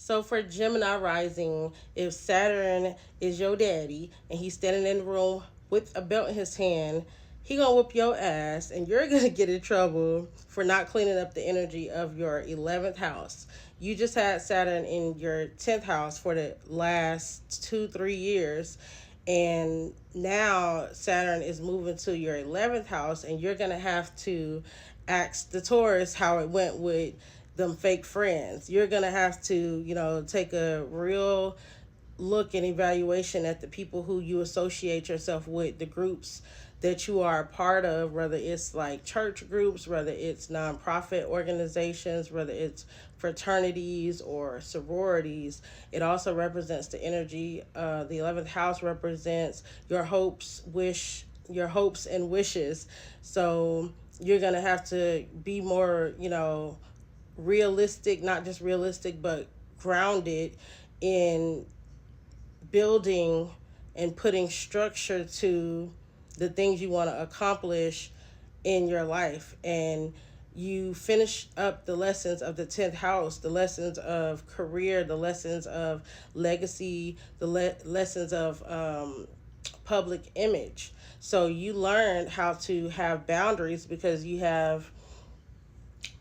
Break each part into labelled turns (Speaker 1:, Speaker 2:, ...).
Speaker 1: So for Gemini rising, if Saturn is your daddy and he's standing in the room with a belt in his hand, he gonna whoop your ass and you're gonna get in trouble for not cleaning up the energy of your 11th house. You just had Saturn in your 10th house for the last 2-3 years, and now Saturn is moving to your 11th house, and you're gonna have to ask the Taurus how it went with them fake friends. You're gonna have to, take a real look and evaluation at the people who you associate yourself with, the groups that you are a part of, whether it's like church groups, whether it's nonprofit organizations, whether it's fraternities or sororities. It also represents the energy. The 11th house represents your hopes and wishes. So you're gonna have to be more, realistic, not just realistic, but grounded in building and putting structure to the things you want to accomplish in your life. And you finish up the lessons of the 10th house, the lessons of career, the lessons of legacy, the lessons of public image. So you learn how to have boundaries because you have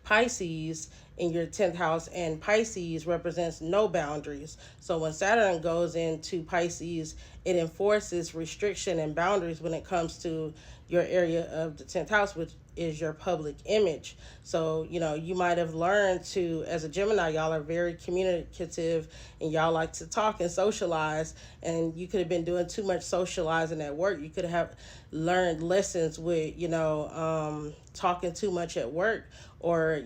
Speaker 1: Pisces in your 10th house, and Pisces represents no boundaries. So when Saturn goes into Pisces, it enforces restriction and boundaries when it comes to your area of the 10th house, which is your public image. So, you might have learned to, as a Gemini, y'all are very communicative and y'all like to talk and socialize, and you could have been doing too much socializing at work. You could have learned lessons with, talking too much at work, or,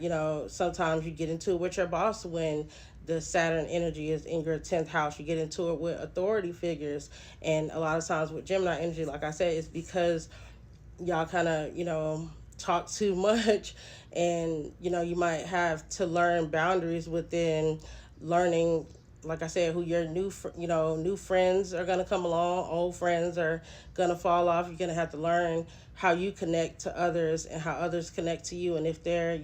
Speaker 1: sometimes you get into it with your boss when the Saturn energy is in your 10th house. You get into it with authority figures. And a lot of times with Gemini energy, like I said, it's because y'all kind of, talk too much, and, you might have to learn boundaries within learning, like I said, who your new friends are going to come along. Old friends are going to fall off. You're going to have to learn how you connect to others and how others connect to you. And if there,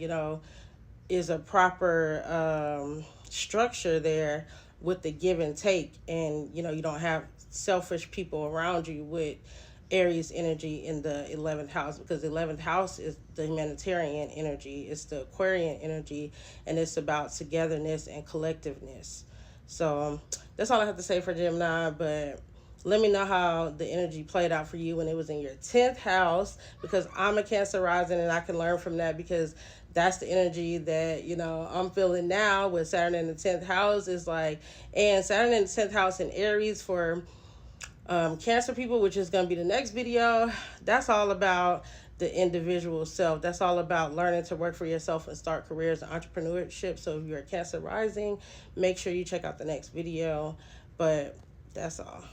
Speaker 1: is a proper structure there with the give and take, and, you don't have selfish people around you with Aries energy in the 11th house, because the 11th house is the humanitarian energy, it's the Aquarian energy, and it's about togetherness and collectiveness. So that's all I have to say for Gemini, but let me know how the energy played out for you when it was in your 10th house, because I'm a Cancer rising and I can learn from that, because that's the energy that, I'm feeling now with Saturn in the 10th house. Is like, and Saturn in the 10th house in Aries for Cancer people, which is going to be the next video. That's all about the individual self. That's all about learning to work for yourself and start careers and entrepreneurship. So if you're a Cancer rising, make sure you check out the next video. But that's all.